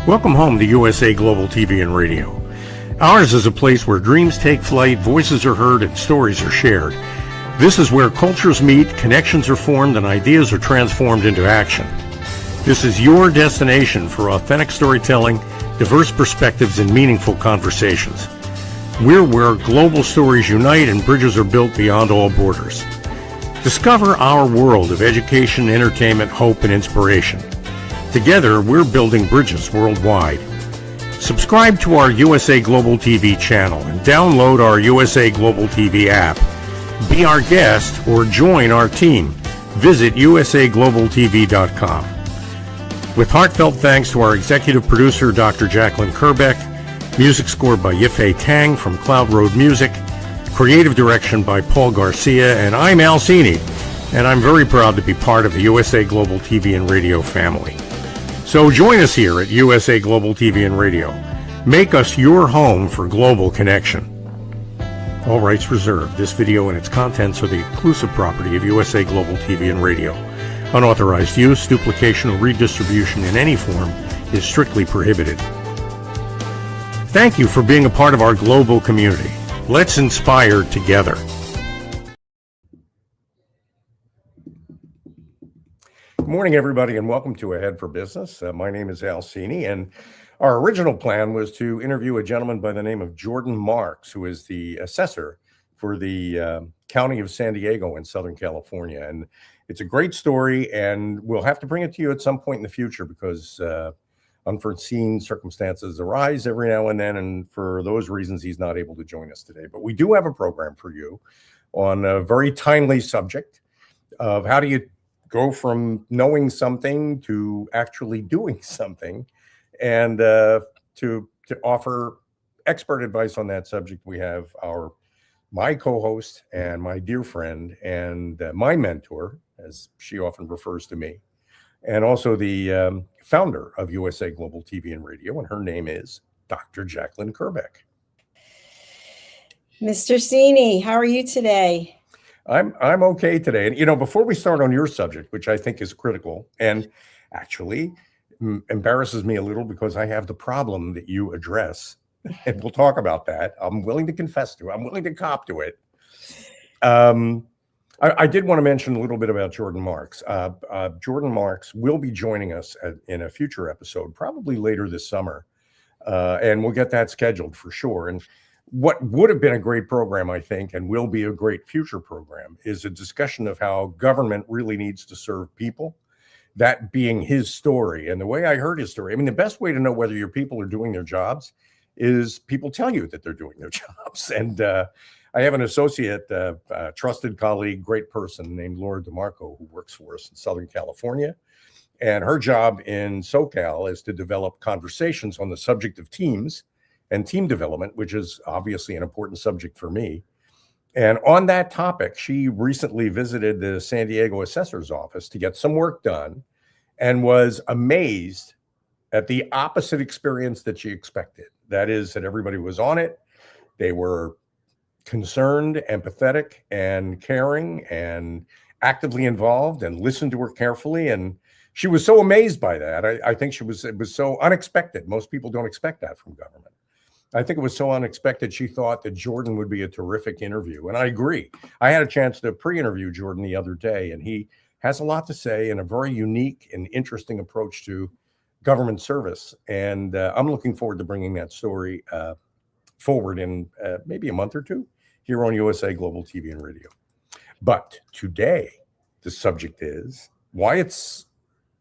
Welcome home to USA Global TV and Radio. Ours is a place where dreams take flight, voices are heard, and stories are shared. This is where cultures meet, connections are formed, and ideas are transformed into action. This is your destination for authentic storytelling, diverse perspectives, and meaningful conversations. We're where global stories unite and bridges are built beyond all borders. Discover our world of education, entertainment, hope, and inspiration. Together, we're building bridges worldwide. Subscribe to our USA Global TV channel and download our USA Global TV app. Be our guest or join our team. Visit usaglobaltv.com. With heartfelt thanks to our executive producer, Dr. Jacalyn Kerbeck, music scored by Yifei Tang from Cloud Road Music, creative direction by Paul Garcia, and I'm Al Cini, and I'm very proud to be part of the USA Global TV and Radio family. So join us here at USA Global TV and Radio. Make us your home for global connection. All rights reserved. This video and its contents are the exclusive property of USA Global TV and Radio. Unauthorized use, duplication, or redistribution in any form is strictly prohibited. Thank you for being a part of our global community. Let's inspire together. Good morning, everybody, and welcome to Ahead for Business. My name is Al Cini, and our original plan was to interview a gentleman by the name of Jordan Marks, who is the assessor for the county of San Diego in Southern California. And it's a great story, and we'll have to bring it to you at some point in the future because unforeseen circumstances arise every now and then, and for those reasons, he's not able to join us today. But we do have a program for you on a very timely subject of how do you go from knowing something to actually doing something. And to offer expert advice on that subject, we have my co-host and my dear friend and my mentor, as she often refers to me, and also the founder of USA Global TV and Radio, and her name is Dr. Jacalyn Kerbeck. Mr. Cini, how are you today? I'm okay today. And, you know, before we start on your subject, which I think is critical and actually embarrasses me a little because I have the problem that you address, and we'll talk about that. I'm willing to confess to it. I'm willing to cop to it. I did want to mention a little bit about Jordan Marks. Jordan Marks will be joining us in a future episode, probably later this summer, and we'll get that scheduled for sure. And what would have been a great program, I think, and will be a great future program, is a discussion of how government really needs to serve people, that being his story. And the way I heard his story, I mean, the best way to know whether your people are doing their jobs is people tell you that they're doing their jobs. And I have an associate, trusted colleague, great person named Laura DeMarco, who works for us in Southern California. And her job in SoCal is to develop conversations on the subject of teams and team development, which is obviously an important subject for me. And on that topic, she recently visited the San Diego assessor's office to get some work done and was amazed at the opposite experience that she expected. That is that everybody was on it. They were concerned, empathetic, and caring, and actively involved, and listened to her carefully. And she was so amazed by that. I think it was so unexpected. Most people don't expect that from government. I think it was so unexpected. She thought that Jordan would be a terrific interview. And I agree. I had a chance to pre-interview Jordan the other day, and he has a lot to say and a very unique and interesting approach to government service. And I'm looking forward to bringing that story forward in maybe a month or two here on USA Global TV and Radio. But today, the subject is why it's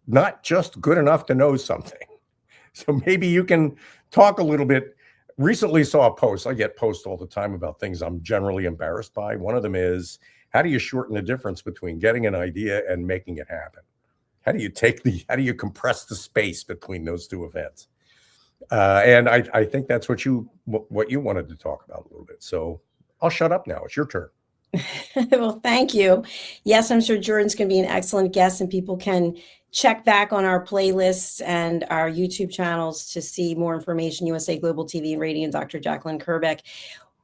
not just good enough to know something. So maybe you can talk a little bit. Recently saw a post. I get posts all the time about things I'm generally embarrassed by. One of them is, how do you shorten the difference between getting an idea and making it happen? How do you compress the space between those two events? And I think that's what you wanted to talk about a little bit. So I'll shut up now. It's your turn. Well, thank you. Yes, I'm sure Jordan's going to be an excellent guest, and people can check back on our playlists and our YouTube channels to see more information, USA Global TV and Radio and Dr. Jacalyn Kerbeck.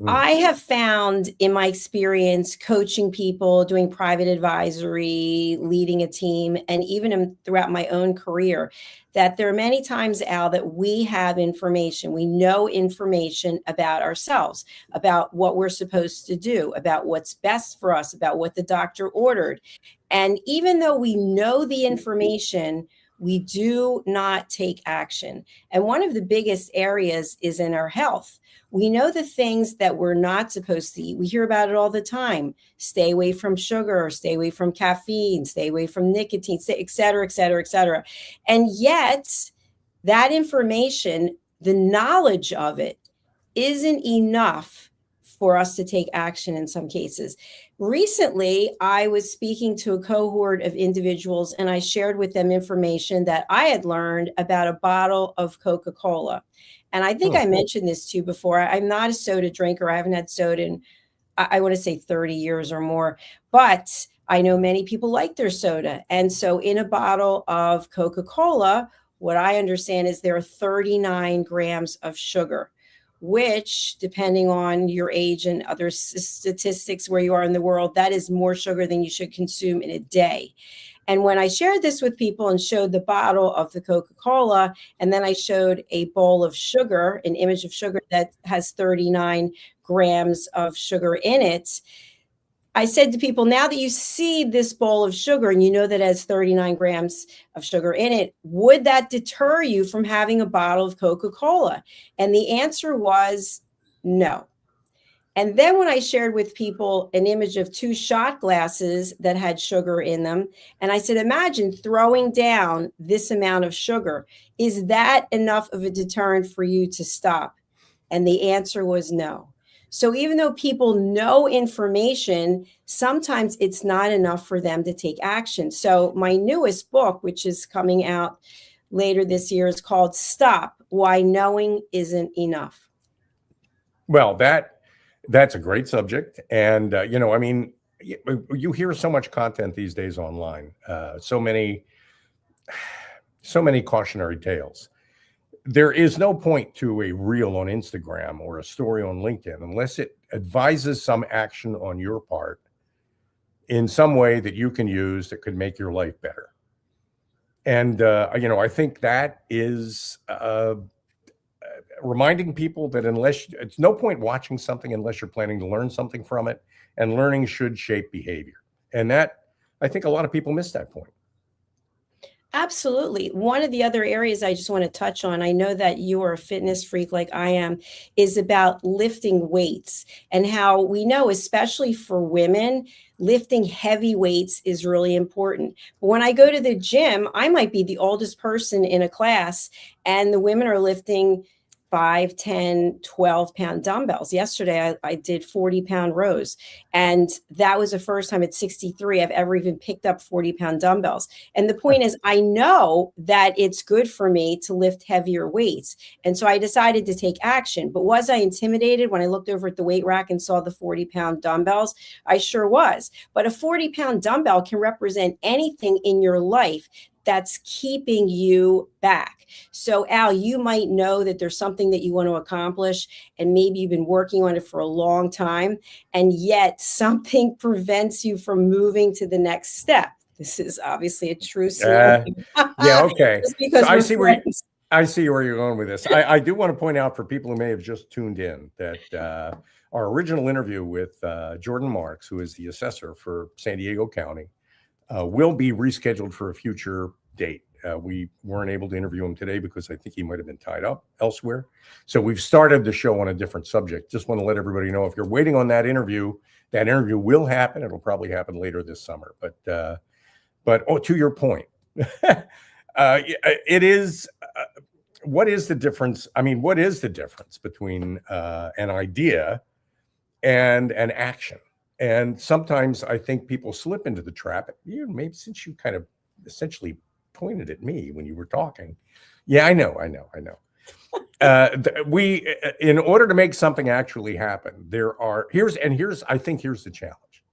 Mm. I have found in my experience coaching people, doing private advisory, leading a team, and even throughout my own career, that there are many times, Al, that we have information. We know information about ourselves, about what we're supposed to do, about what's best for us, about what the doctor ordered. And even though we know the information, we do not take action. And one of the biggest areas is in our health. We know the things that we're not supposed to eat. We hear about it all the time. Stay away from sugar, stay away from caffeine, stay away from nicotine, et cetera, et cetera, et cetera. And yet, that information, the knowledge of it, isn't enough for us to take action in some cases. Recently, I was speaking to a cohort of individuals and I shared with them information that I had learned about a bottle of Coca-Cola. And I think I mentioned this to you before. I'm not a soda drinker. I haven't had soda in, I want to say 30 years or more, but I know many people like their soda. And so in a bottle of Coca-Cola, what I understand is there are 39 grams of sugar, which, depending on your age and other statistics where you are in the world, that is more sugar than you should consume in a day. And when I shared this with people and showed the bottle of the Coca-Cola, and then I showed a bowl of sugar, an image of sugar that has 39 grams of sugar in it, I said to people, now that you see this bowl of sugar and you know that it has 39 grams of sugar in it, would that deter you from having a bottle of Coca-Cola? And the answer was no. And then when I shared with people an image of 2 shot glasses that had sugar in them, and I said, imagine throwing down this amount of sugar. Is that enough of a deterrent for you to stop? And the answer was no. So even though people know information, sometimes it's not enough for them to take action. So my newest book, which is coming out later this year, is called Stop: Why Knowing Isn't Enough. Well, that's a great subject, and I mean, you hear so much content these days online, so many cautionary tales. There is no point to a reel on Instagram or a story on LinkedIn unless it advises some action on your part in some way that you can use that could make your life better. And I think that is reminding people that it's no point watching something unless you're planning to learn something from it, and learning should shape behavior. And that, I think a lot of people miss that point. Absolutely. One of the other areas I just want to touch on, I know that you are a fitness freak like I am, is about lifting weights, and how we know, especially for women, lifting heavy weights is really important. But when I go to the gym, I might be the oldest person in a class, and the women are lifting 5, 10, 12-pound dumbbells. Yesterday, I did 40-pound rows. And that was the first time at 63 I've ever even picked up 40-pound dumbbells. And the point is, I know that it's good for me to lift heavier weights. And so I decided to take action. But was I intimidated when I looked over at the weight rack and saw the 40-pound dumbbells? I sure was. But a 40-pound dumbbell can represent anything in your life that's keeping you back. So Al, you might know that there's something that you want to accomplish, and maybe you've been working on it for a long time, and yet something prevents you from moving to the next step. This is obviously a true scenario. Yeah, okay. Just because So we're friends. I see where you're going with this. I do want to point out for people who may have just tuned in that our original interview with Jordan Marks, who is the assessor for San Diego County, will be rescheduled for a future date. We weren't able to interview him today because I think he might have been tied up elsewhere. So we've started the show on a different subject. Just want to let everybody know, if you're waiting on that interview will happen. It'll probably happen later this summer. But to your point, it is. What is the difference? I mean, what is the difference between an idea and an action? And sometimes I think people slip into the trap. Maybe since you kind of essentially pointed at me when you were talking. Yeah, I know. In order to make something actually happen, here's the challenge.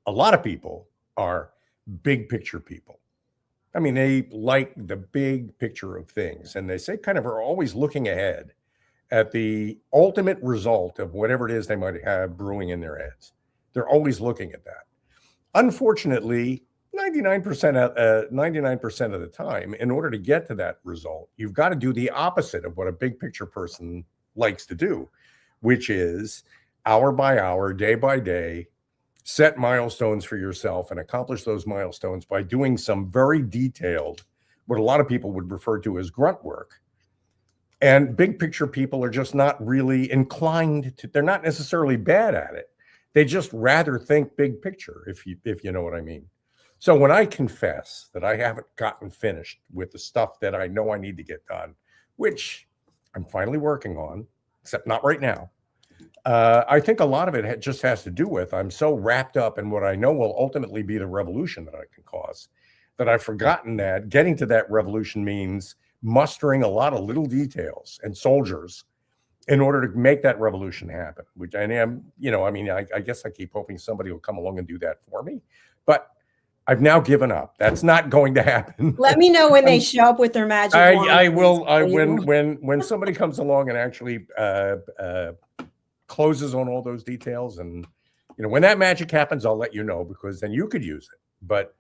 A lot of people are big picture people. I mean, they like the big picture of things, and they say kind of are always looking ahead. at the ultimate result of whatever it is they might have brewing in their heads. They're always looking at that. Unfortunately, 99% of the time, in order to get to that result, you've got to do the opposite of what a big picture person likes to do, which is hour by hour, day by day, set milestones for yourself and accomplish those milestones by doing some very detailed, what a lot of people would refer to as grunt work. And big picture people are just not really inclined to, they're not necessarily bad at it. They just rather think big picture, if you know what I mean. So when I confess that I haven't gotten finished with the stuff that I know I need to get done, which I'm finally working on, except not right now, I think a lot of it just has to do with I'm so wrapped up in what I know will ultimately be the revolution that I can cause that I've forgotten that getting to that revolution means mustering a lot of little details and soldiers in order to make that revolution happen, which I am, I guess I keep hoping somebody will come along and do that for me, but I've now given up. That's not going to happen. Let me know when they show up with their magic wand. I will. When somebody comes along and actually closes on all those details, and when that magic happens, I'll let you know, because then you could use it. But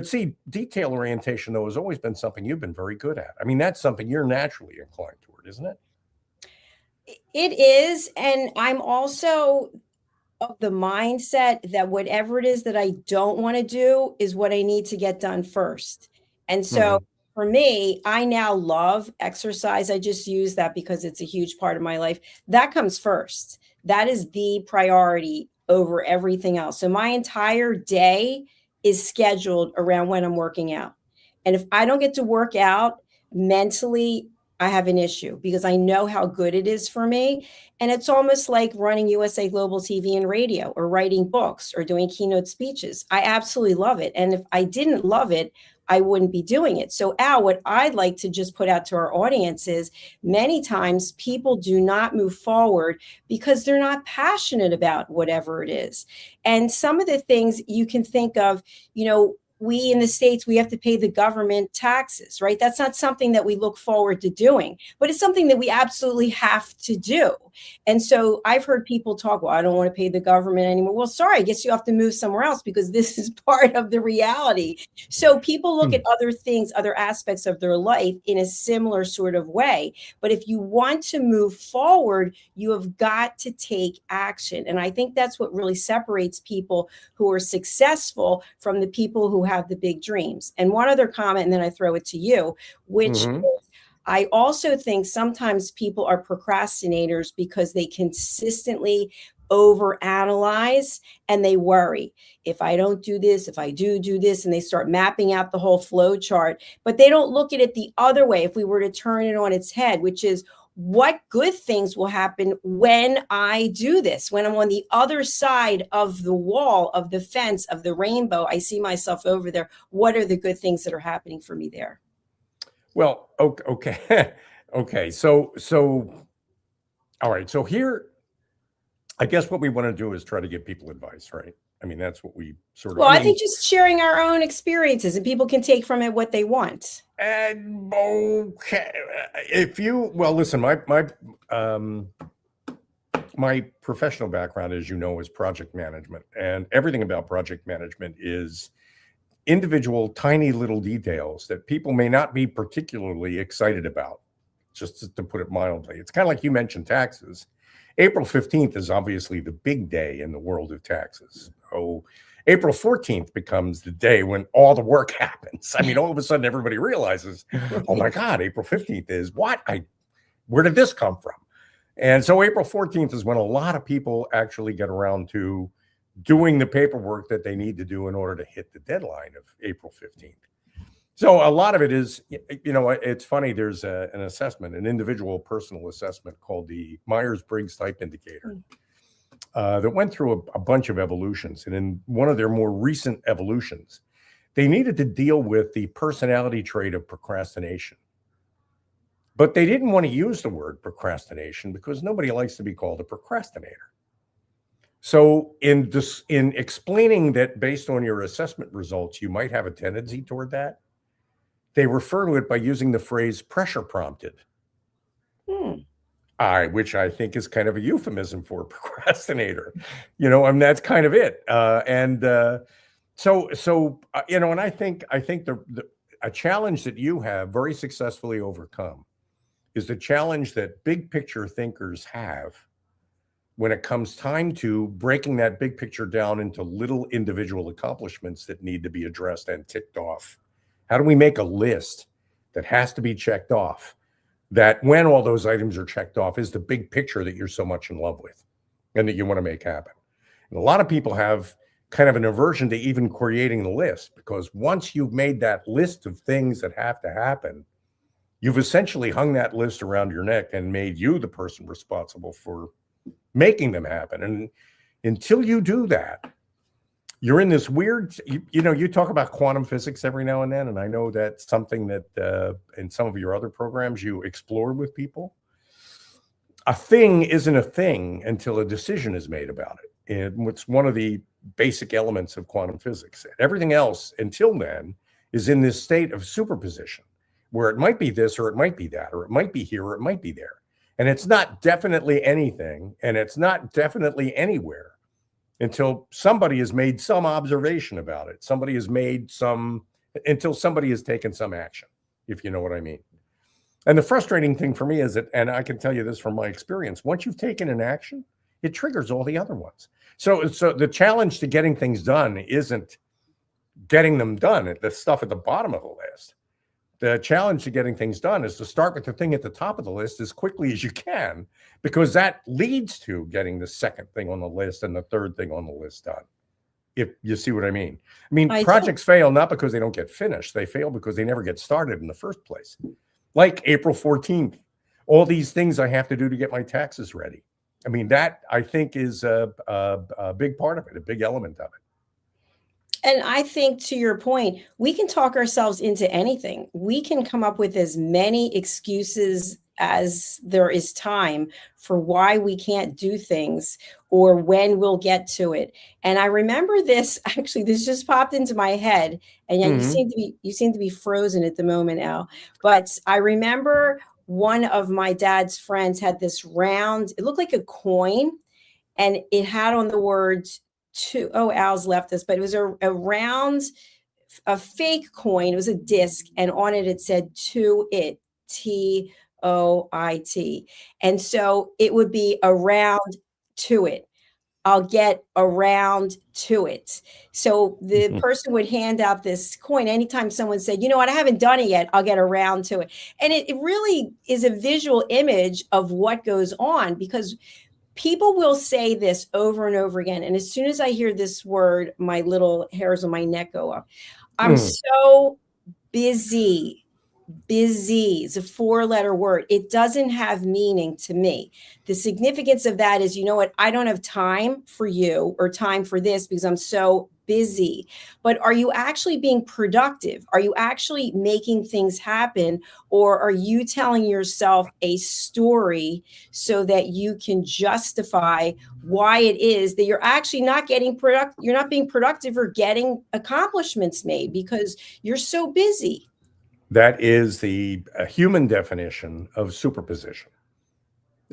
see, detail orientation though has always been something you've been very good at. I mean, that's something you're naturally inclined toward, isn't it? It is, and I'm also of the mindset that whatever it is that I don't want to do is what I need to get done first. And so for me, I now love exercise. I just use that because it's a huge part of my life. That comes first. That is the priority over everything else. So my entire day is scheduled around when I'm working out. And if I don't get to work out mentally, I have an issue because I know how good it is for me. And it's almost like running USA Global TV and radio, or writing books, or doing keynote speeches. I absolutely love it. And if I didn't love it, I wouldn't be doing it. So Al, what I'd like to just put out to our audience is many times people do not move forward because they're not passionate about whatever it is. And some of the things you can think of, we in the States, we have to pay the government taxes, right? That's not something that we look forward to doing, but it's something that we absolutely have to do. And so I've heard people talk, well, I don't want to pay the government anymore. Well, sorry, I guess you have to move somewhere else because this is part of the reality. So people look at other things, other aspects of their life in a similar sort of way. But if you want to move forward, you have got to take action. And I think that's what really separates people who are successful from the people who have the big dreams. And one other comment, and then I throw it to you, which is, I also think sometimes people are procrastinators because they consistently overanalyze and they worry. If I don't do this, if I do this, and they start mapping out the whole flow chart, but they don't look at it the other way. If we were to turn it on its head, which is, what good things will happen when I do this? When I'm on the other side of the wall, of the fence, of the rainbow, I see myself over there. What are the good things that are happening for me there? Well, okay. Okay. So, all right. So here, I guess what we want to do is try to give people advice, right? I mean, that's what we sort of. Well, I think just sharing our own experiences, and people can take from it what they want. And okay, listen, my professional background, as you know, is project management, and everything about project management is individual, tiny little details that people may not be particularly excited about, just to put it mildly. It's kind of like you mentioned taxes. April 15th is obviously the big day in the world of taxes. Oh, April 14th becomes the day when all the work happens. I mean, all of a sudden everybody realizes, oh my God, April 15th is what? Where did this come from? And so April 14th is when a lot of people actually get around to doing the paperwork that they need to do in order to hit the deadline of April 15th. So a lot of it is, it's funny, there's an assessment, an individual personal assessment called the Myers-Briggs Type Indicator that went through a bunch of evolutions. And in one of their more recent evolutions, they needed to deal with the personality trait of procrastination. But they didn't want to use the word procrastination because nobody likes to be called a procrastinator. So in explaining that based on your assessment results, you might have a tendency toward that, they refer to it by using the phrase pressure prompted. which I think is kind of a euphemism for procrastinator. I mean, that's kind of it. And I think a challenge that you have very successfully overcome is the challenge that big picture thinkers have when it comes time to breaking that big picture down into little individual accomplishments that need to be addressed and ticked off. How do we make a list that has to be checked off, that when all those items are checked off is the big picture that you're so much in love with and that you want to make happen? And a lot of people have kind of an aversion to even creating the list, because once you've made that list of things that have to happen, you've essentially hung that list around your neck and made you the person responsible for making them happen. And until you do that, you're in this weird, you talk about quantum physics every now and then, and I know that's something that in some of your other programs you explore with people. A thing isn't a thing until a decision is made about it. And it's one of the basic elements of quantum physics. Everything else until then is in this state of superposition, where it might be this or it might be that, or it might be here or it might be there. And it's not definitely anything, and it's not definitely anywhere until somebody has made some observation about it. Until somebody has taken some action, if you know what I mean. And the frustrating thing for me is that, and I can tell you this from my experience, once you've taken an action, it triggers all the other ones. So the challenge to getting things done isn't getting them done, the stuff at the bottom of the list. The challenge to getting things done is to start with the thing at the top of the list as quickly as you can, because that leads to getting the second thing on the list and the third thing on the list done. If you see what I mean. I mean, projects fail not because they don't get finished. They fail because they never get started in the first place. Like April 14th, all these things I have to do to get my taxes ready. I mean, that I think is a big part of it, a big element of it. And I think, to your point, we can talk ourselves into anything. We can come up with as many excuses as there is time for why we can't do things or when we'll get to it. And I remember this, actually, this just popped into my head. And yet you seem to be frozen at the moment, Al. But I remember one of my dad's friends had this round, it looked like a coin, and it had on the words Al's left us, but it was a round, a fake coin. It was a disc, and on it said "to it," TOIT, and so it would be around to it. I'll get around to it. So the person would hand out this coin anytime someone said, "You know what, I haven't done it yet. I'll get around to it." And it really is a visual image of what goes on, because people will say this over and over again. And as soon as I hear this word, my little hairs on my neck go up. I'm so busy. Busy is a 4-letter word. It doesn't have meaning to me. The significance of that is, you know what? I don't have time for you or time for this because I'm so busy. But are you actually being productive? Are you actually making things happen? Or are you telling yourself a story so that you can justify why it is that you're actually not getting you're not being productive or getting accomplishments made because you're so busy? That is the human definition of superposition.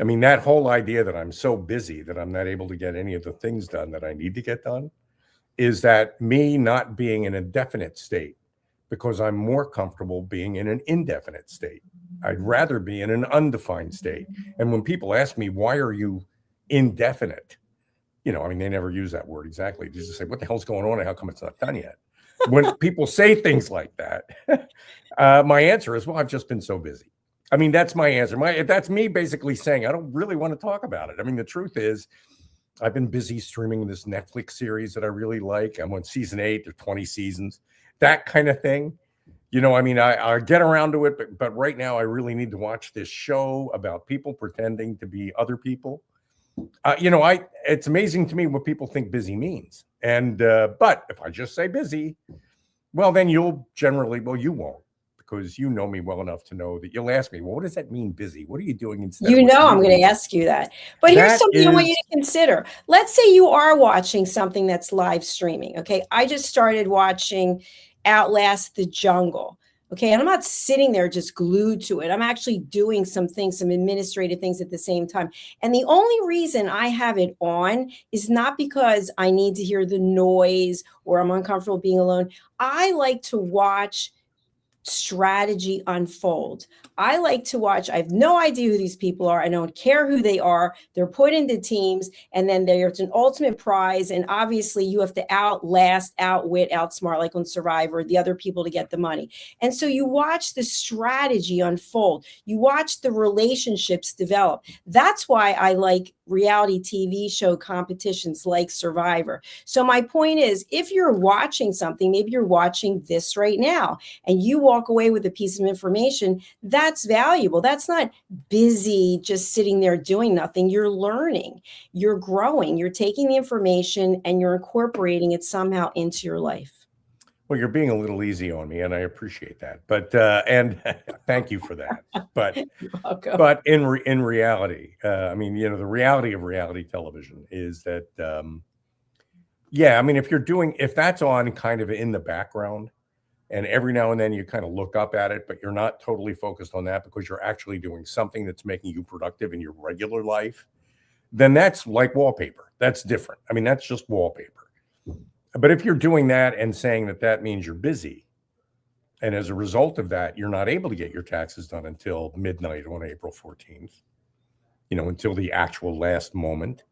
I mean, that whole idea that I'm so busy that I'm not able to get any of the things done that I need to get done is that me not being in a definite state because I'm more comfortable being in an indefinite state. I'd rather be in an undefined state. And when people ask me, why are you indefinite? I mean, they never use that word exactly. They just say, what the hell's going on and how come it's not done yet? When people say things like that, my answer is, well, I've just been so busy. I mean, that's my answer. That's me basically saying, I don't really want to talk about it. I mean, the truth is, I've been busy streaming this Netflix series that I really like. I'm on season 8, there's 20 seasons, that kind of thing. I mean, I get around to it, but right now I really need to watch this show about people pretending to be other people. It's amazing to me what people think busy means. And, but if I just say busy, well, then you won't, because you know me well enough to know that you'll ask me, well, what does that mean, busy? What are you doing instead? I'm going to ask you that. But here's something I want you to consider. Let's say you are watching something that's live streaming. Okay. I just started watching Outlast the Jungle. Okay. And I'm not sitting there just glued to it. I'm actually doing some things, some administrative things at the same time. And the only reason I have it on is not because I need to hear the noise or I'm uncomfortable being alone. I like to watch strategy unfold. I like to watch. I have no idea who these people are. I don't care who they are. They're put into teams, and then there's an ultimate prize. And obviously, you have to outlast, outwit, outsmart, like on Survivor, the other people to get the money. And so you watch the strategy unfold. You watch the relationships develop. That's why I like reality TV show competitions like Survivor. So my point is, if you're watching something, maybe you're watching this right now, and you walk away with a piece of information, that's valuable. That's not busy just sitting there doing nothing. You're learning, you're growing, you're taking the information and you're incorporating it somehow into your life. Well, you're being a little easy on me, and I appreciate that. But and thank you for that. But You're welcome. but in reality, I mean, the reality of reality television is that, yeah, I mean, if that's on kind of in the background, and every now and then you kind of look up at it, but you're not totally focused on that because you're actually doing something that's making you productive in your regular life, then that's like wallpaper. That's different. I mean, that's just wallpaper. But if you're doing that and saying that that means you're busy, and as a result of that, you're not able to get your taxes done until midnight on April 14th, until the actual last moment,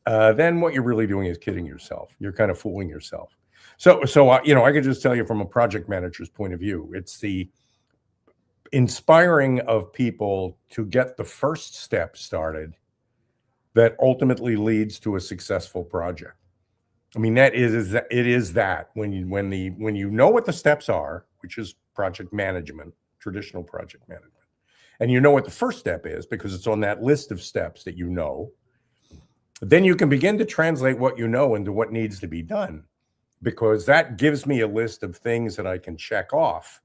then what you're really doing is kidding yourself. You're kind of fooling yourself. So I could just tell you from a project manager's point of view, it's the inspiring of people to get the first step started that ultimately leads to a successful project. I mean, it is that when you know what the steps are, which is project management, traditional project management, and you know what the first step is because it's on that list of steps that then you can begin to translate what you know into what needs to be done, because that gives me a list of things that I can check off.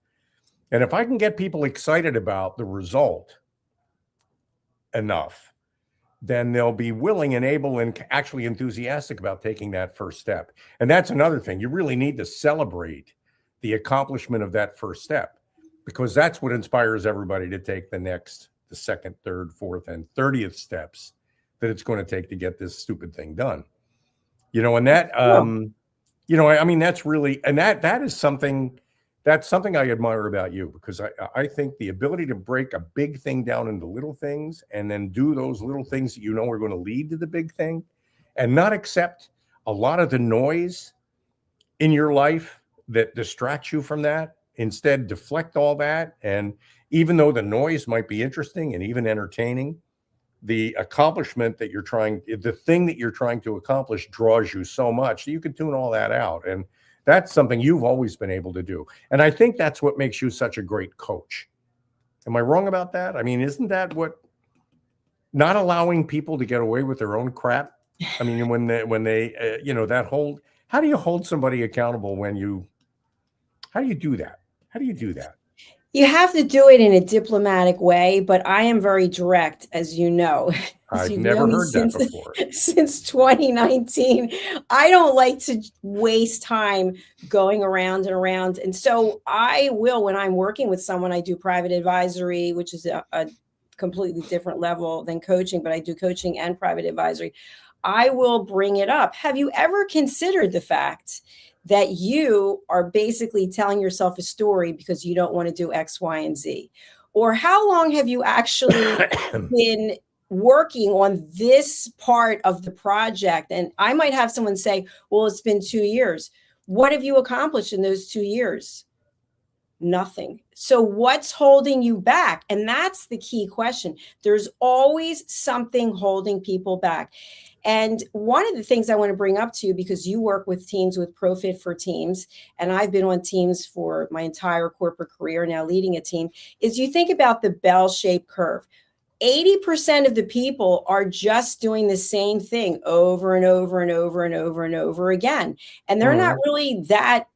And if I can get people excited about the result enough, then they'll be willing and able and actually enthusiastic about taking that first step. And that's another thing. You really need to celebrate the accomplishment of that first step, because that's what inspires everybody to take the second, third, fourth, and 30th steps that it's going to take to get this stupid thing done. And that, I mean, that's really, and that is something, that's something I admire about you, because I think the ability to break a big thing down into little things and then do those little things that are going to lead to the big thing, and not accept a lot of the noise in your life that distracts you from that. Instead, deflect all that. And even though the noise might be interesting and even entertaining, the accomplishment that the thing that you're trying to accomplish draws you so much that you can tune all that out. And that's something you've always been able to do. And I think that's what makes you such a great coach. Am I wrong about that? I mean, isn't that what, not allowing people to get away with their own crap? I mean, when they that whole, how do you hold somebody accountable how do you do that? How do you do that? You have to do it in a diplomatic way, but I am very direct, as you know. I've never heard that before. Since 2019, I don't like to waste time going around and around. And so I will, when I'm working with someone, I do private advisory, which is a completely different level than coaching, but I do coaching and private advisory. I will bring it up. Have you ever considered the fact that you are basically telling yourself a story because you don't want to do X, Y, and Z? Or how long have you actually been working on this part of the project? And I might have someone say, well, it's been 2 years. What have you accomplished in those 2 years? Nothing. So what's holding you back? And that's the key question. There's always something holding people back. And one of the things I want to bring up to you, because you work with teams with ProFit for Teams, and I've been on teams for my entire corporate career, now leading a team, is you think about the bell-shaped curve. 80% of the people are just doing the same thing over and over and over and over and over again. And they're not really that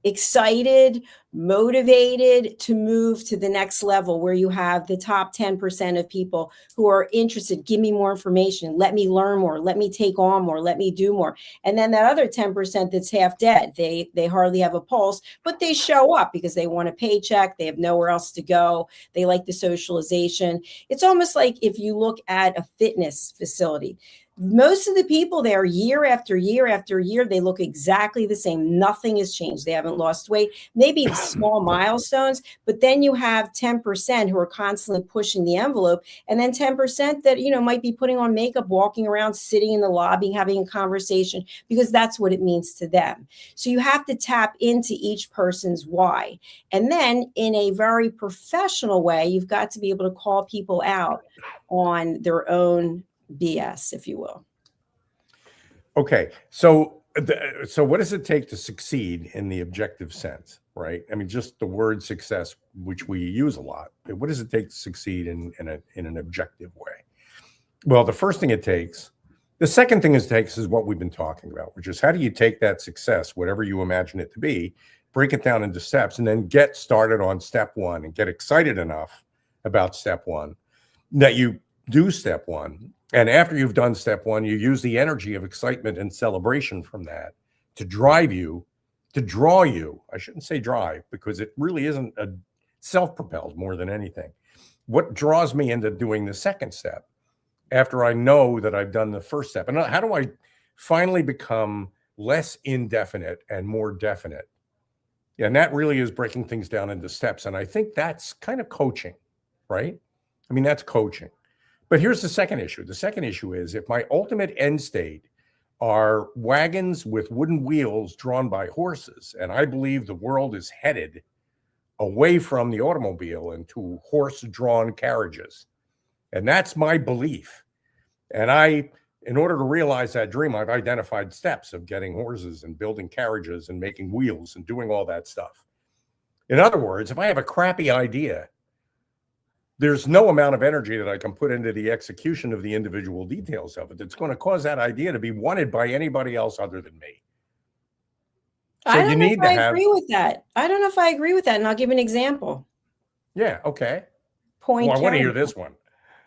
excited, motivated to move to the next level, where you have the top 10% of people who are interested. Give me more information. Let me learn more. Let me take on more. Let me do more. And then that other 10% that's half dead, they hardly have a pulse, but they show up because they want a paycheck. They have nowhere else to go. They like the socialization. It's almost like if you look at a fitness facility, most of the people there, year after year after year, they look exactly the same. Nothing has changed. They haven't lost weight, maybe small milestones, but then you have 10% who are constantly pushing the envelope, and then 10% that, might be putting on makeup, walking around, sitting in the lobby, having a conversation, because that's what it means to them. So you have to tap into each person's why. And then in a very professional way, you've got to be able to call people out on their own BS, if you will. Okay. So what does it take to succeed in the objective sense, right? I mean, just the word success, which we use a lot. What does it take to succeed in an objective way? Well, the first thing it takes, the second thing it takes is what we've been talking about, which is how do you take that success, whatever you imagine it to be, break it down into steps, and then get started on step one and get excited enough about step one that you do step one. And after you've done step one, you use the energy of excitement and celebration from that to drive you, to draw you. I shouldn't say drive, because it really isn't a self-propelled more than anything. What draws me into doing the second step after I know that I've done the first step? And how do I finally become less indefinite and more definite? Yeah, and that really is breaking things down into steps. And I think that's kind of coaching, right? I mean, that's coaching. But here's the second issue. The second issue is, if my ultimate end state are wagons with wooden wheels drawn by horses, and I believe the world is headed away from the automobile into horse-drawn carriages, and that's my belief. And in order to realize that dream, I've identified steps of getting horses and building carriages and making wheels and doing all that stuff. In other words, if I have a crappy idea, there's no amount of energy that I can put into the execution of the individual details of it that's going to cause that idea to be wanted by anybody else other than me. So I don't know if I agree with that. I don't know if I agree with that. And I'll give an example. Yeah. Okay. Point. Well, I want to hear this one.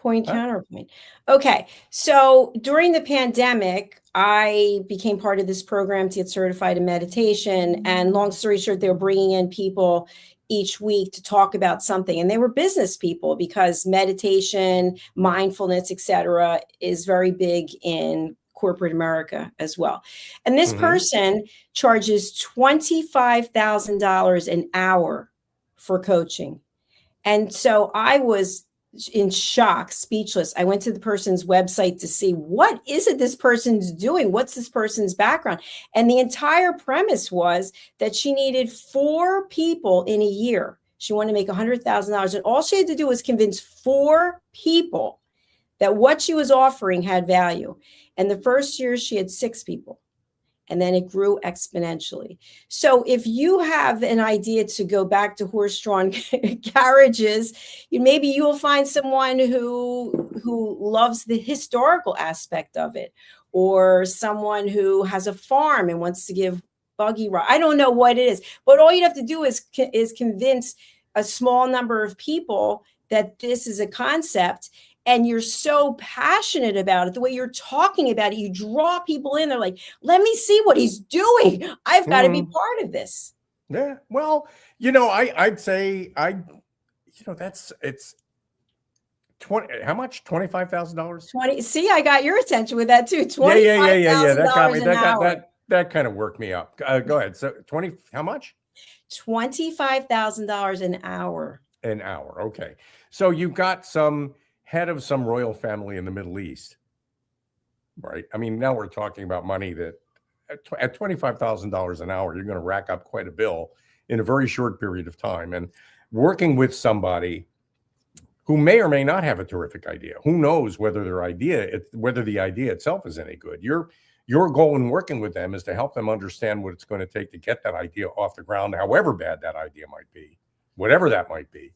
Point counterpoint. Okay. So during the pandemic, I became part of this program to get certified in meditation. And long story short, they were bringing in people each week to talk about something. And they were business people, because meditation, mindfulness, etc., is very big in corporate America as well. And this person charges $25,000 an hour for coaching. And so I was in shock, speechless. I went to the person's website to see, what is it this person's doing? What's this person's background? And the entire premise was that she needed 4 people in a year. She wanted to make $100,000. And all she had to do was convince 4 people that what she was offering had value. And the first year she had 6 people. And then it grew exponentially. So if you have an idea to go back to horse-drawn carriages, maybe you will find someone who loves the historical aspect of it, or someone who has a farm and wants to give buggy ride. I don't know what it is, but all you have to do is convince a small number of people that this is a concept. And you're so passionate about it, the way you're talking about it, you draw people in. They're like, let me see what he's doing. I've got to be part of this. Yeah. Well, I'd say it's 20, how much? $25,000? 20. See, I got your attention with that too. Yeah. That got me. That kind of worked me up. Go ahead. So how much? $25,000 an hour. An hour. Okay. So you've got some head of some royal family in the Middle East, right? I mean, now we're talking about money that at $25,000 an hour, you're going to rack up quite a bill in a very short period of time. And working with somebody who may or may not have a terrific idea, who knows whether the idea itself is any good. Your goal in working with them is to help them understand what it's going to take to get that idea off the ground, however bad that idea might be, whatever that might be.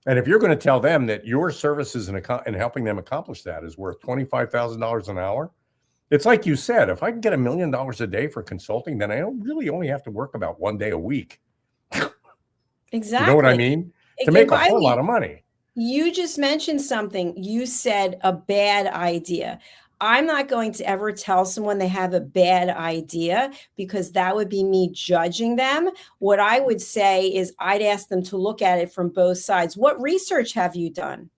And if you're going to tell them that your services in helping them accomplish that is worth $25,000 an hour, It's like you said, if I can get $1 million a day for consulting, then I don't really only have to work about 1 day a week. You know what I Exactly. mean? To And make a by the whole way, lot of money. you just mentioned something. You said a bad idea. I'm not going to ever tell someone they have a bad idea because that would be me judging them. What I would say is I'd ask them to look at it from both sides. What research have you done?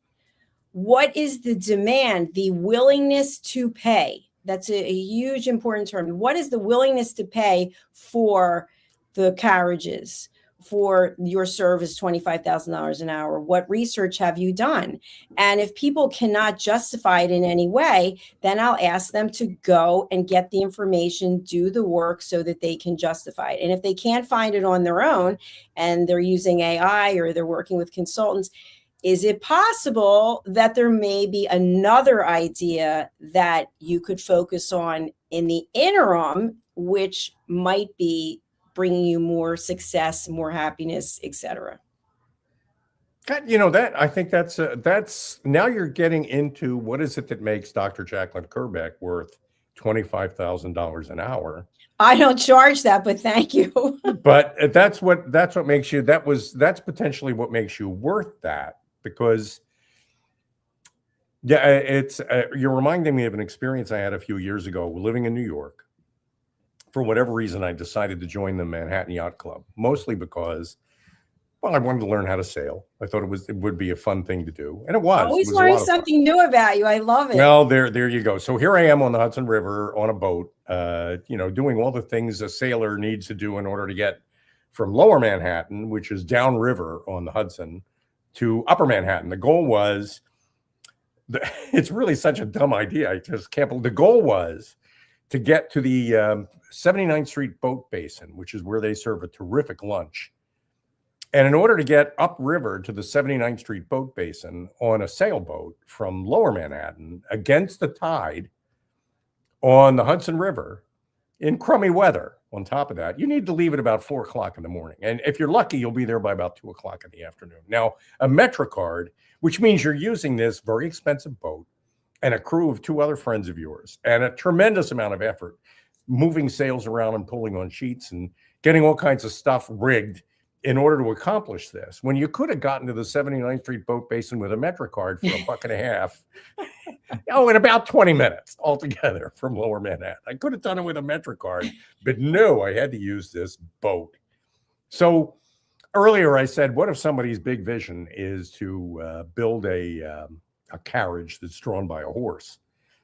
What is the demand, the willingness to pay? That's a huge important term. What is the willingness to pay for the carriages, for your service, $25,000 an hour? What research have you done? And if people cannot justify it in any way, then I'll ask them to go and get the information, do the work so that they can justify it. And if they can't find it on their own and they're using AI or they're working with consultants, is it possible that there may be another idea that you could focus on in the interim, which might be bringing you more success, more happiness, etc.? That I think that's now you're getting into what is it that makes Dr. Jacalyn Kerbeck worth $25,000 an hour. I don't charge that, but thank you. But that's what makes you that's potentially what makes you worth that, because it's you're reminding me of an experience I had a few years ago living in New York. For whatever reason, I decided to join the Manhattan Yacht Club, mostly because, well, I wanted to learn how to sail. I thought it would be a fun thing to do, and it was. Always It was learning something new about you. I love it. Well, there you go. So here I am on the Hudson River on a boat, doing all the things a sailor needs to do in order to get from Lower Manhattan, which is downriver on the Hudson, to Upper Manhattan. The goal was, it's really such a dumb idea. I just can't believe the goal was to get to the 79th Street Boat Basin, which is where they serve a terrific lunch. And in order to get upriver to the 79th Street Boat Basin on a sailboat from Lower Manhattan against the tide on the Hudson River in crummy weather, on top of that, you need to leave at about 4 o'clock in the morning. And if you're lucky, you'll be there by about 2 o'clock in the afternoon. Now, a MetroCard, which means you're using this very expensive boat and a crew of 2 other friends of yours and a tremendous amount of effort, moving sails around and pulling on sheets and getting all kinds of stuff rigged in order to accomplish this, when you could have gotten to the 79th Street Boat Basin with a MetroCard for $1.50, in about 20 minutes altogether from Lower Manhattan. I could have done it with a MetroCard, but no, I had to use this boat. So earlier I said, what if somebody's big vision is to build a carriage that's drawn by a horse?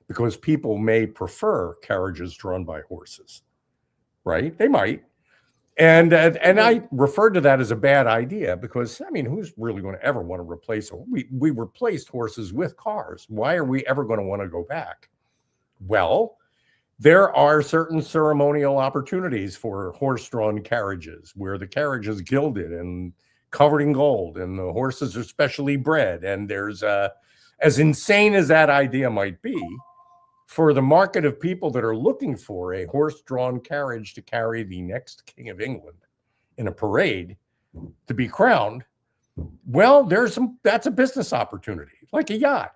Because people may prefer carriages drawn by horses, right? They might. And I referred to that as a bad idea because, I mean, who's really going to ever want to replace we replaced horses with cars. Why are we ever going to want to go back? Well, there are certain ceremonial opportunities for horse-drawn carriages where the carriage is gilded and covered in gold and the horses are specially bred. And there's as insane as that idea might be, for the market of people that are looking for a horse-drawn carriage to carry the next King of England in a parade to be crowned, well, that's a business opportunity, like a yacht.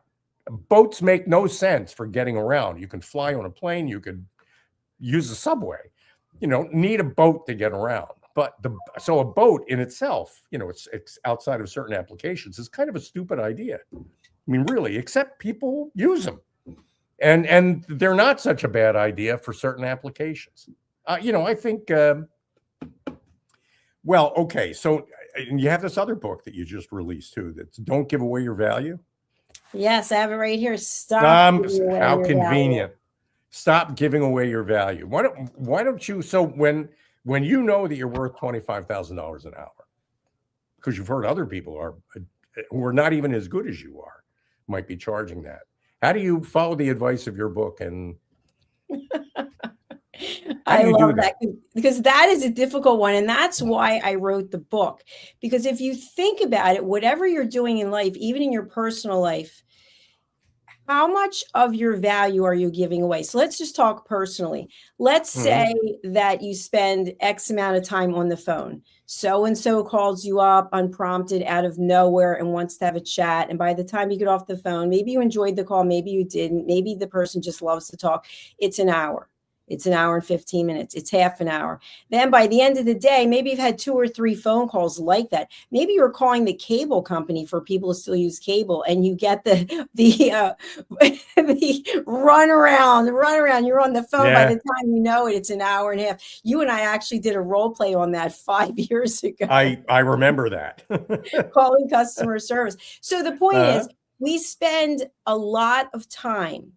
Boats make no sense for getting around. You can fly on a plane, you could use a subway. You don't need a boat to get around. But so a boat in itself, it's outside of certain applications, is kind of a stupid idea. I mean, really, except people use them. And they're not such a bad idea for certain applications. I think, well, okay. So you have this other book that you just released too, that's Don't Give Away Your Value. Yes, I have it right here. How convenient. Stop giving away your value. Why don't you, so when you know that you're worth $25,000 an hour, because you've heard other people who are not even as good as you are, might be charging that. How do you follow the advice of your book? And I love that because that is a difficult one. And that's why I wrote the book. Because if you think about it, whatever you're doing in life, even in your personal life, how much of your value are you giving away? So let's just talk personally. Let's say that you spend X amount of time on the phone. So and so calls you up unprompted out of nowhere and wants to have a chat. And by the time you get off the phone, maybe you enjoyed the call, maybe you didn't. Maybe the person just loves to talk. It's an hour. It's an hour and 15 minutes. It's half an hour. Then by the end of the day, maybe you've had 2 or 3 phone calls like that. Maybe you're calling the cable company for people who still use cable, and you get the the run around. You're on the phone. By the time you know it, it's an hour and a half. You and I actually did a role play on that 5 years ago. I remember that. Calling customer service. So the point is, we spend a lot of time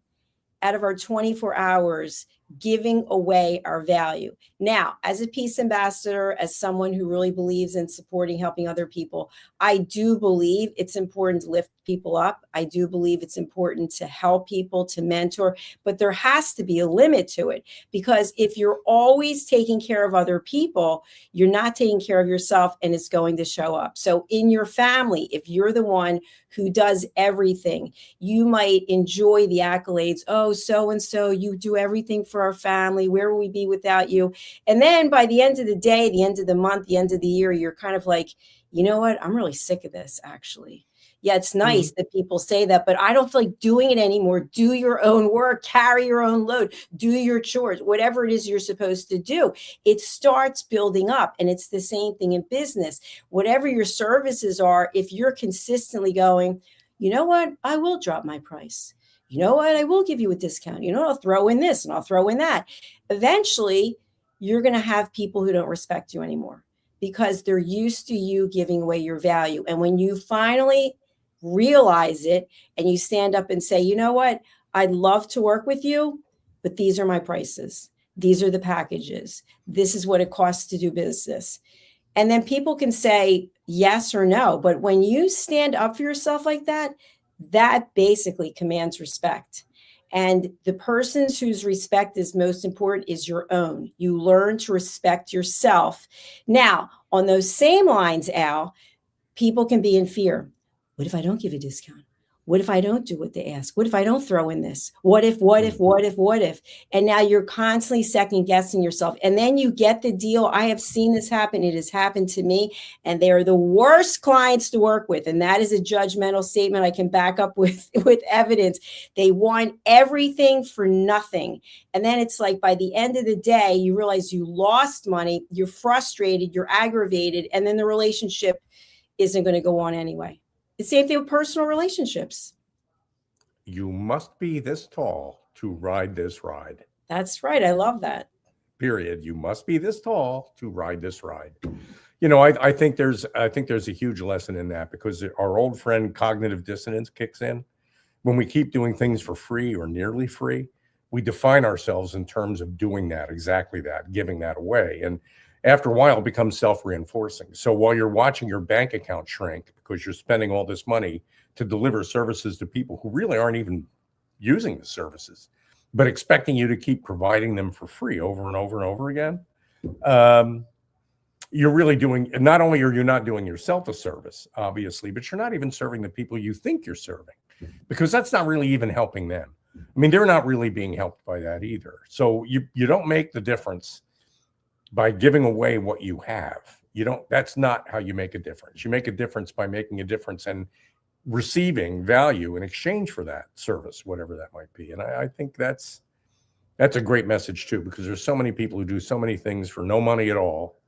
out of our 24 hours giving away our value. Now, as a peace ambassador, as someone who really believes in supporting, helping other people, I do believe it's important to lift people up. I do believe it's important to help people, to mentor, but there has to be a limit to it, because if you're always taking care of other people, you're not taking care of yourself, and it's going to show up. So in your family, if you're the one who does everything, you might enjoy the accolades. Oh, so-and-so, you do everything for our family. Where would we be without you? And then by the end of the day, the end of the month, the end of the year, you're kind of like, you know what? I'm really sick of this, actually. Yeah, it's nice that people say that, but I don't feel like doing it anymore. Do your own work, carry your own load, do your chores, whatever it is you're supposed to do. It starts building up, and it's the same thing in business. Whatever your services are, if you're consistently going, you know what? I will drop my price. You know what? I will give you a discount. You know, I'll throw in this and I'll throw in that. Eventually, you're going to have people who don't respect you anymore because they're used to you giving away your value. And when you finally realize it and you stand up and say, you know what, I'd love to work with you, but these are my prices. These are the packages. This is what it costs to do business. And then people can say yes or no. But when you stand up for yourself like that, that basically commands respect. And the person whose respect is most important is your own. You learn to respect yourself. Now, on those same lines, Al, people can be in fear. What if I don't give a discount? What if I don't do what they ask? What if I don't throw in this? What if? And now you're constantly second guessing yourself. And then you get the deal. I have seen this happen. It has happened to me. And they are the worst clients to work with. And that is a judgmental statement I can back up with evidence. They want everything for nothing. And then it's like by the end of the day, you realize you lost money, you're frustrated, you're aggravated, and then the relationship isn't going to go on anyway. The same thing with personal relationships. You must be this tall to ride this ride. That's right. I love that. Period. You must be this tall to ride this ride. You know, I think there's a huge lesson in that, because our old friend cognitive dissonance kicks in. When we keep doing things for free or nearly free, we define ourselves in terms of doing that, exactly that, giving that away. And after a while, it becomes self-reinforcing. So while you're watching your bank account shrink because you're spending all this money to deliver services to people who really aren't even using the services, but expecting you to keep providing them for free over and over and over again, you're really doing, not only are you not doing yourself a service, obviously, but you're not even serving the people you think you're serving, because that's not really even helping them. I mean, they're not really being helped by that either. So you don't make the difference by giving away what you have. That's not how you make a difference. You make a difference by making a difference and receiving value in exchange for that service, whatever that might be. And I think that's a great message too, because there's so many people who do so many things for no money at all,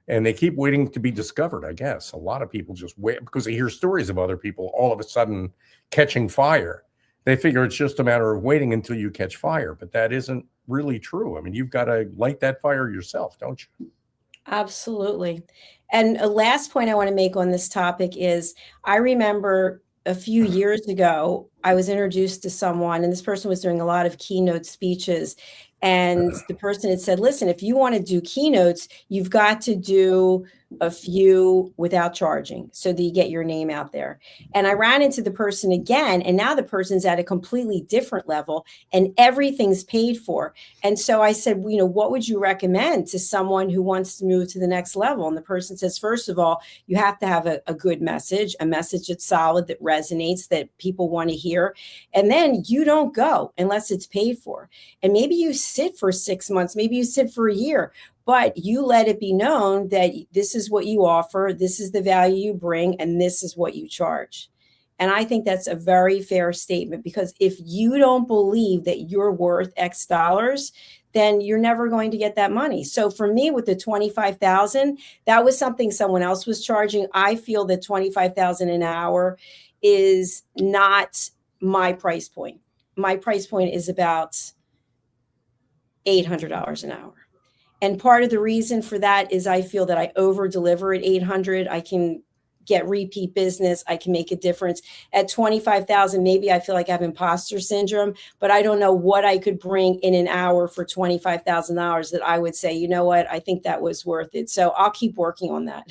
and they keep waiting to be discovered. I guess a lot of people just wait because they hear stories of other people all of a sudden catching fire. They figure it's just a matter of waiting until you catch fire, but that isn't really true. I mean, you've got to light that fire yourself, don't you? Absolutely. And a last point I want to make on this topic is, I remember a few years ago, I was introduced to someone, and this person was doing a lot of keynote speeches. And the person had said, listen, if you want to do keynotes, you've got to do a few without charging so that you get your name out there. And I ran into the person again, and now the person's at a completely different level and everything's paid for. And so I said, what would you recommend to someone who wants to move to the next level? And the person says, first of all, you have to have a good message, a message that's solid, that resonates, that people want to hear. And then you don't go unless it's paid for. And maybe you sit for 6 months, maybe you sit for a year, but you let it be known that this is what you offer, this is the value you bring, and this is what you charge. And I think that's a very fair statement, because if you don't believe that you're worth X dollars, then you're never going to get that money. So for me, with the $25,000, that was something someone else was charging. I feel that $25,000 an hour is not my price point. My price point is about $800 an hour. And part of the reason for that is I feel that I over deliver at 800. I can get repeat business. I can make a difference. At 25,000, maybe I feel like I have imposter syndrome, but I don't know what I could bring in an hour for $25,000 that I would say, you know what, I think that was worth it. So I'll keep working on that.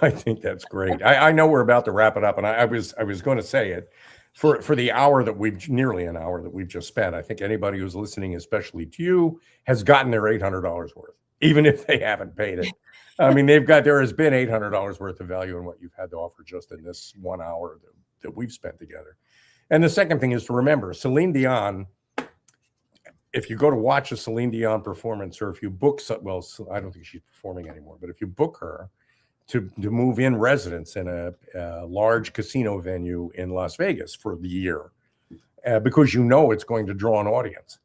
I think that's great. I know we're about to wrap it up, and I was going to say it for the hour that nearly an hour that we've just spent. I think anybody who's listening, especially to you, has gotten their $800 worth, even if they haven't paid it. I mean, there has been $800 worth of value in what you've had to offer just in this 1 hour that we've spent together. And the second thing is to remember, Celine Dion, if you go to watch a Celine Dion performance, or if you book, well, I don't think she's performing anymore, but if you book her to move in residence in a large casino venue in Las Vegas for the year, because it's going to draw an audience.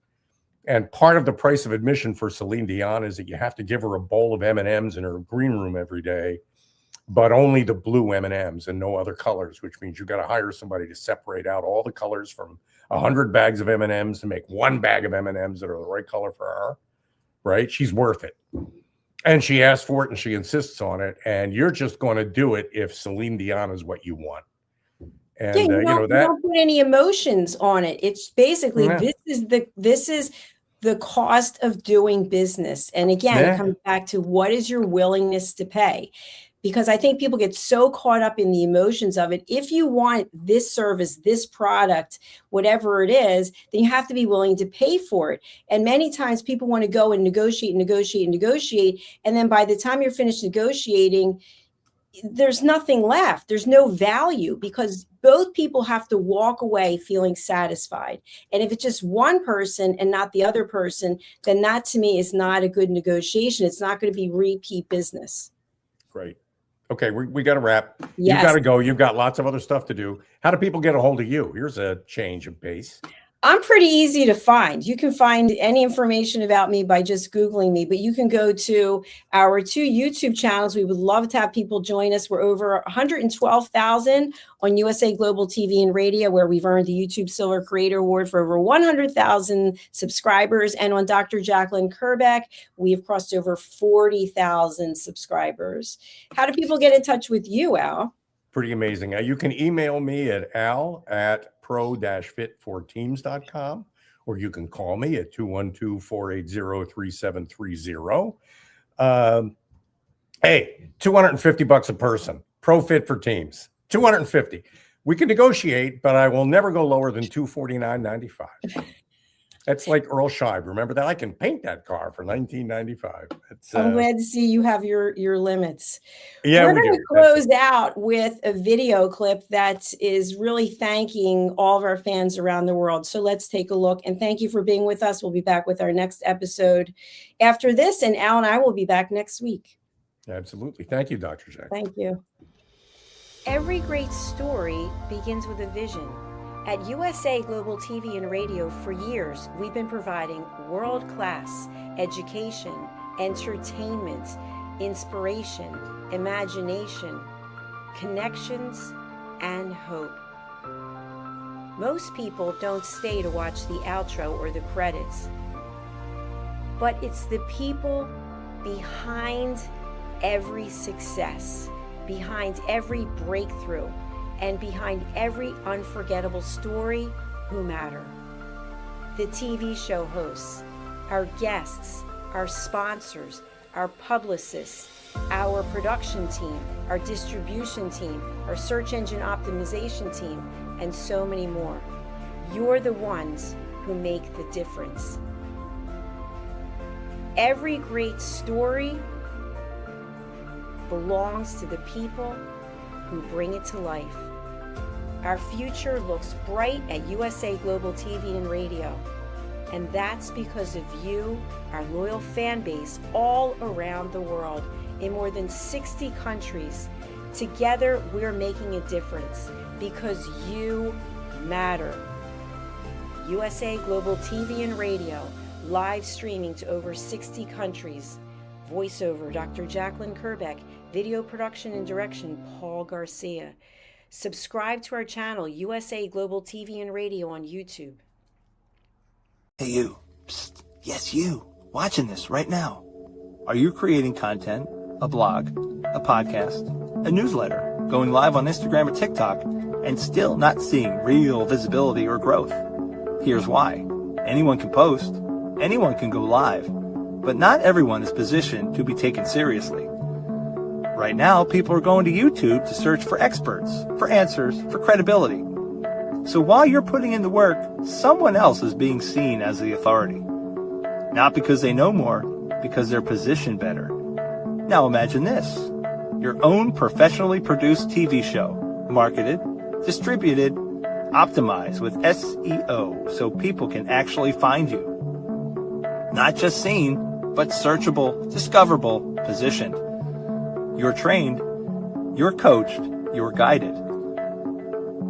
And part of the price of admission for Celine Dion is that you have to give her a bowl of M&Ms in her green room every day, but only the blue M&Ms and no other colors, which means you got to hire somebody to separate out all the colors from 100 bags of M&Ms to make one bag of M&Ms that are the right color for her, right? She's worth it. And she asked for it and she insists on it. And you're just going to do it if Celine Dion is what you want. And you don't put any emotions on it. It's basically, this is the cost of doing business. And again, it comes back to, what is your willingness to pay? Because I think people get so caught up in the emotions of it. If you want this service, this product, whatever it is, then you have to be willing to pay for it. And many times people want to go and negotiate. And then by the time you're finished negotiating, there's nothing left. There's no value, because both people have to walk away feeling satisfied. And if it's just one person and not the other person, then that to me is not a good negotiation. It's not going to be repeat business. Great. Okay, we got to wrap. Yes. You've got to go. You've got lots of other stuff to do. How do people get a hold of you? Here's a change of pace. I'm pretty easy to find. You can find any information about me by just Googling me, but you can go to our 2 YouTube channels. We would love to have people join us. We're over 112,000 on USA Global TV and Radio, where we've earned the YouTube Silver Creator Award for over 100,000 subscribers. And on Dr. Jacalyn Kerbeck, we've crossed over 40,000 subscribers. How do people get in touch with you, Al? Pretty amazing. You can email me at al@pro-fitforteams.com, or you can call me at 212-480-3730. Hey, $250 a person. Pro Fit for Teams. $250. We can negotiate, but I will never go lower than $249.95. That's like Earl Scheib. Remember that? I can paint that car for $19.95. I'm glad to see you have your limits. Yeah, we're going to close out with a video clip that is really thanking all of our fans around the world. So let's take a look. And thank you for being with us. We'll be back with our next episode after this. And Al and I will be back next week. Absolutely. Thank you, Dr. Jack. Thank you. Every great story begins with a vision. At USA Global TV and Radio, for years, we've been providing world-class education, entertainment, inspiration, imagination, connections, and hope. Most people don't stay to watch the outro or the credits, but it's the people behind every success, behind every breakthrough, and behind every unforgettable story who matter. The TV show hosts, our guests, our sponsors, our publicists, our production team, our distribution team, our search engine optimization team, and so many more. You're the ones who make the difference. Every great story belongs to the people who bring it to life. Our future looks bright at USA Global TV and Radio, and that's because of you, our loyal fan base all around the world in more than 60 countries. Together, we're making a difference because you matter. USA Global TV and Radio, live streaming to over 60 countries. Voiceover, Dr. Jacalyn Kerbeck. Video production and direction, Paul Garcia. Subscribe to our channel, USA Global TV and Radio on YouTube. Hey you, psst. Yes you, watching this right now. Are you creating content, a blog, a podcast, a newsletter, going live on Instagram or TikTok, and still not seeing real visibility or growth? Here's why. Anyone can post, anyone can go live, but not everyone is positioned to be taken seriously. Right now, people are going to YouTube to search for experts, for answers, for credibility. So while you're putting in the work, someone else is being seen as the authority. Not because they know more, because they're positioned better. Now imagine this. Your own professionally produced TV show, marketed, distributed, optimized with SEO so people can actually find you. Not just seen, but searchable, discoverable, positioned. You're trained, you're coached, you're guided.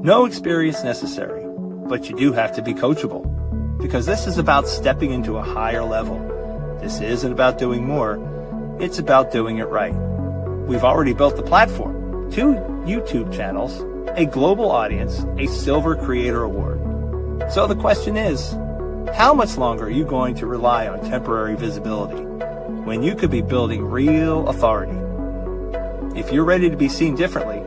No experience necessary, but you do have to be coachable, because this is about stepping into a higher level. This isn't about doing more, it's about doing it right. We've already built the platform, 2 YouTube channels, a global audience, a Silver Creator Award. So the question is, how much longer are you going to rely on temporary visibility when you could be building real authority? If you're ready to be seen differently,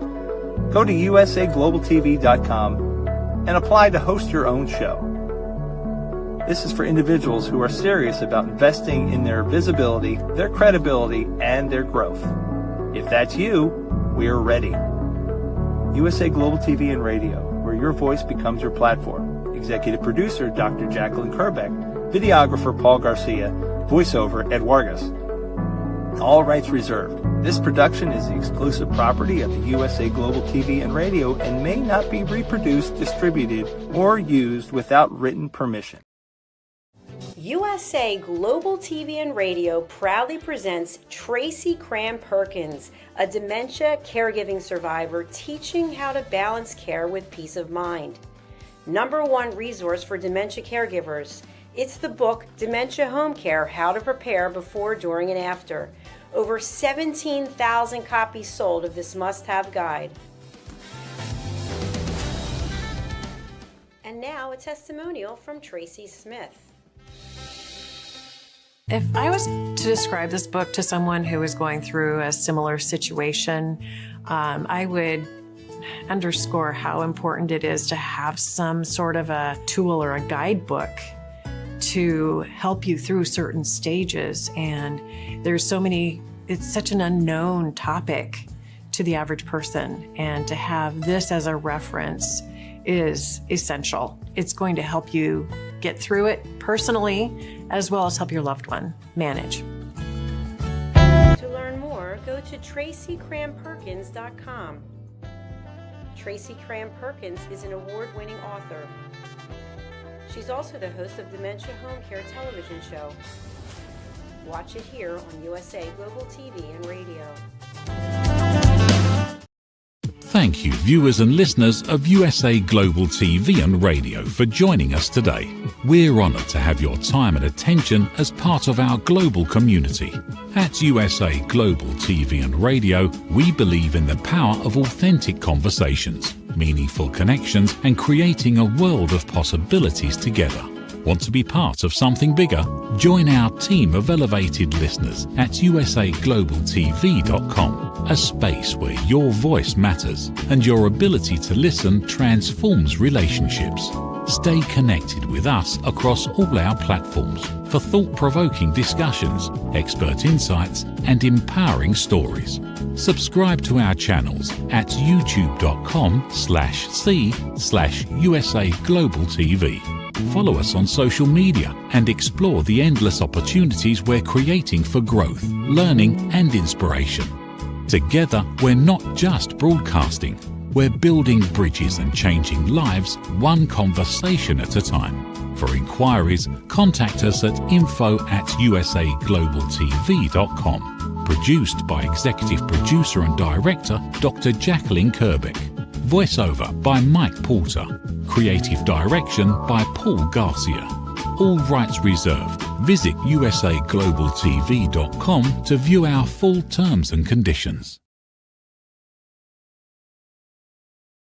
go to usaglobaltv.com and apply to host your own show. This is for individuals who are serious about investing in their visibility, their credibility, and their growth. If that's you, we're ready. USA Global TV and Radio, where your voice becomes your platform. Executive producer, Dr. Jacalyn Kerbeck. Videographer, Paul Garcia. Voiceover, Ed Vargas. All rights reserved. This production is the exclusive property of the USA Global TV and Radio and may not be reproduced, distributed, or used without written permission. USA Global TV and Radio proudly presents Tracy Cram-Perkins, a dementia caregiving survivor teaching how to balance care with peace of mind. #1 resource for dementia caregivers. It's the book Dementia Home Care: How to Prepare Before, During, and After. Over 17,000 copies sold of this must-have guide. And now a testimonial from Tracy Smith. If I was to describe this book to someone who is going through a similar situation, I would underscore how important it is to have some sort of a tool or a guidebook to help you through certain stages. And there's so many, it's such an unknown topic to the average person. And to have this as a reference is essential. It's going to help you get through it personally, as well as help your loved one manage. To learn more, go to tracycramperkins.com. Tracy Cram-Perkins is an award-winning author. She's also the host of Dementia Home Care television show. Watch it here on USA Global TV and Radio. Thank you, viewers and listeners of USA Global TV and Radio, for joining us today. We're honoured to have your time and attention as part of our global community. At USA Global TV and Radio, we believe in the power of authentic conversations, meaningful connections, and creating a world of possibilities together. Want to be part of something bigger? Join our team of elevated listeners at usaglobaltv.com, a space where your voice matters and your ability to listen transforms relationships. Stay connected with us across all our platforms for thought-provoking discussions, expert insights, and empowering stories. Subscribe to our channels at youtube.com/c/USA Global TV. Follow us on social media and explore the endless opportunities we're creating for growth, learning, and inspiration. Together, we're not just broadcasting, we're building bridges and changing lives one conversation at a time. For inquiries, contact us at info@usaglobaltv.com. Produced by Executive Producer and Director Dr. Jacalyn Kerbeck. Voiceover by Mike Porter. Creative Direction by Paul Garcia. All rights reserved. Visit usaglobaltv.com to view our full terms and conditions.